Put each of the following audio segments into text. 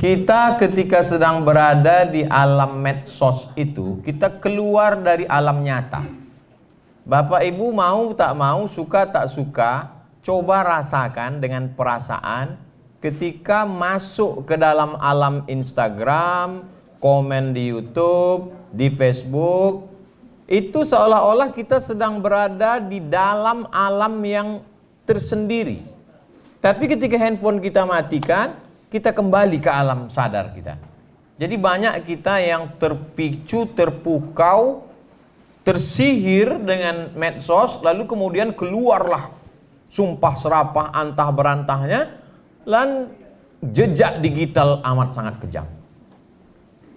Kita ketika sedang berada di alam medsos itu, kita keluar dari alam nyata. Bapak Ibu mau tak mau, suka tak suka, coba rasakan dengan perasaan ketika masuk ke dalam alam Instagram, komen di YouTube, di Facebook, itu seolah-olah kita sedang berada di dalam alam yang tersendiri. Tapi ketika handphone kita matikan, kita kembali ke alam sadar kita. Jadi banyak kita yang terpicu, terpukau, tersihir dengan medsos, lalu kemudian keluarlah sumpah serapah antah berantahnya, dan jejak digital amat sangat kejam.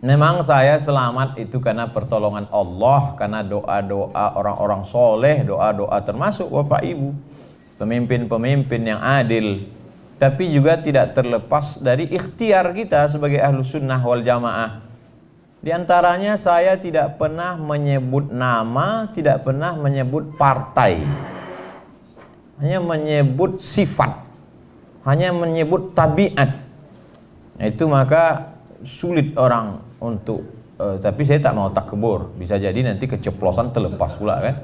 Memang saya selamat itu karena pertolongan Allah, karena doa-doa orang-orang soleh, doa-doa termasuk Bapak Ibu, pemimpin-pemimpin yang adil. Tapi juga tidak terlepas dari ikhtiar kita sebagai ahlu sunnah wal jamaah. Di antaranya saya tidak pernah menyebut nama, tidak pernah menyebut partai, hanya menyebut sifat, hanya menyebut tabiat. Itu maka sulit orang untuk tapi saya tak mau takbur, bisa jadi nanti keceplosan terlepas pula kan.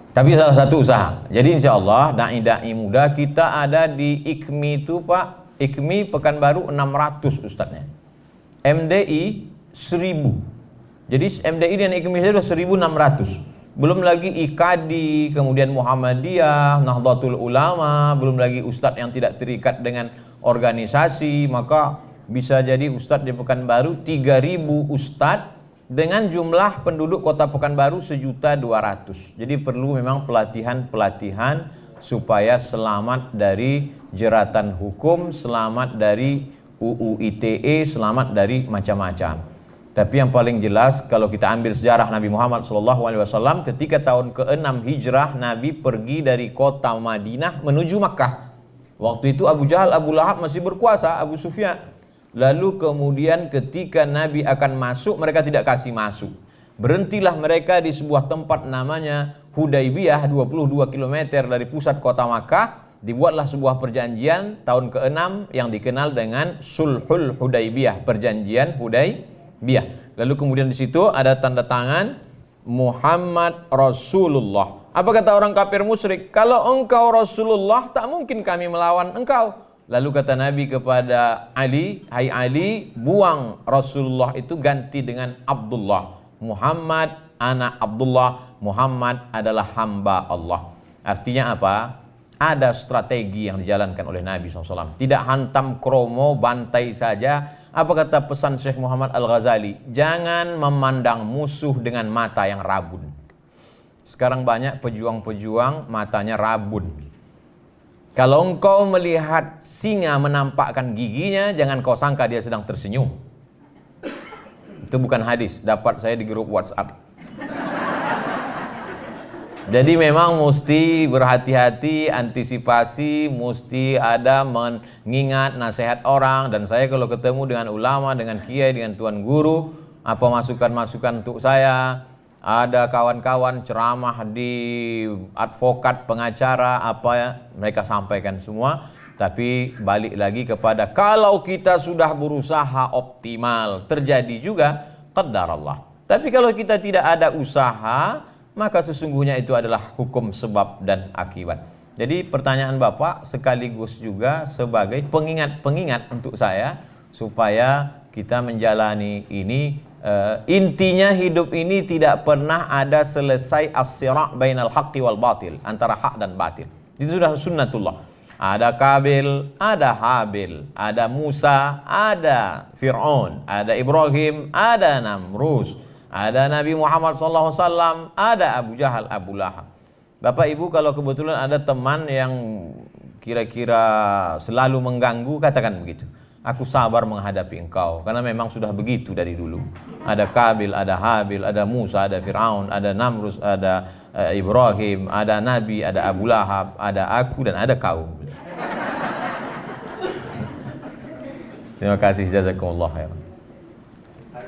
Tapi salah satu usaha. Jadi insya Allah da'i-da'i muda kita ada di IKMI itu Pak. IKMI Pekanbaru 600 ustadznya. MDI 1000. Jadi MDI dan IKMI itu 1600. Belum lagi IKADI, kemudian Muhammadiyah, Nahdlatul Ulama, belum lagi ustadz yang tidak terikat dengan organisasi. Maka bisa jadi ustadz di Pekanbaru 3000 ustadz dengan jumlah penduduk kota Pekanbaru 1.200.000. Jadi perlu memang pelatihan-pelatihan supaya selamat dari jeratan hukum, selamat dari UU ITE, selamat dari macam-macam. Tapi yang paling jelas kalau kita ambil sejarah Nabi Muhammad SAW, ketika tahun ke-6 Hijrah Nabi pergi dari kota Madinah menuju Makkah. Waktu itu Abu Jahal, Abu Lahab masih berkuasa, Abu Sufyan. Lalu kemudian ketika Nabi akan masuk, mereka tidak kasih masuk. Berhentilah mereka di sebuah tempat namanya Hudaybiyah, 22 km dari pusat kota Makkah. Dibuatlah sebuah perjanjian tahun ke-6 yang dikenal dengan Sulhul Hudaybiyah, perjanjian Hudaybiyah. Lalu kemudian di situ ada tanda tangan Muhammad Rasulullah. Apa kata orang kafir musyrik? Kalau engkau Rasulullah, tak mungkin kami melawan engkau. Lalu kata Nabi kepada Ali, hai Ali, buang Rasulullah itu, ganti dengan Abdullah. Muhammad anak Abdullah, Muhammad adalah hamba Allah. Artinya apa? Ada strategi yang dijalankan oleh Nabi SAW. Tidak hantam kromo, bantai saja. Apa kata pesan Syekh Muhammad Al-Ghazali? Jangan memandang musuh dengan mata yang rabun. Sekarang banyak pejuang-pejuang matanya rabun. Kalau engkau melihat singa menampakkan giginya, jangan kau sangka dia sedang tersenyum. Itu bukan hadis, dapat saya di grup WhatsApp. Jadi memang mesti berhati-hati, antisipasi, mesti ada mengingat nasihat orang. Dan saya kalau ketemu dengan ulama, dengan kiai, dengan tuan guru, apa masukan-masukan untuk saya. Ada kawan-kawan ceramah di advokat, pengacara, apa ya, mereka sampaikan semua. Tapi balik lagi kepada kalau kita sudah berusaha optimal, terjadi juga qadar Allah. Tapi kalau kita tidak ada usaha, maka sesungguhnya itu adalah hukum sebab dan akibat. Jadi pertanyaan Bapak sekaligus juga sebagai pengingat-pengingat untuk saya, supaya kita menjalani ini. Intinya hidup ini tidak pernah ada selesai as-sira' bainal haqqi wal batil, antara hak dan batil. Itu sudah sunnatullah. Ada Kabil, ada Habil, ada Musa, ada Fir'aun, ada Ibrahim, ada Namrus, ada Nabi Muhammad SAW, ada Abu Jahal, Abu Lahab. Bapak Ibu, kalau kebetulan ada teman yang kira-kira selalu mengganggu, katakan begitu. Aku sabar menghadapi engkau, karena memang sudah begitu dari dulu. Ada Kabil, ada Habil, ada Musa, ada Fir'aun, ada Namrus, ada Ibrahim, ada Nabi, ada Abu Lahab, ada aku, dan ada kau. Terima kasih, jazakumullah khairan.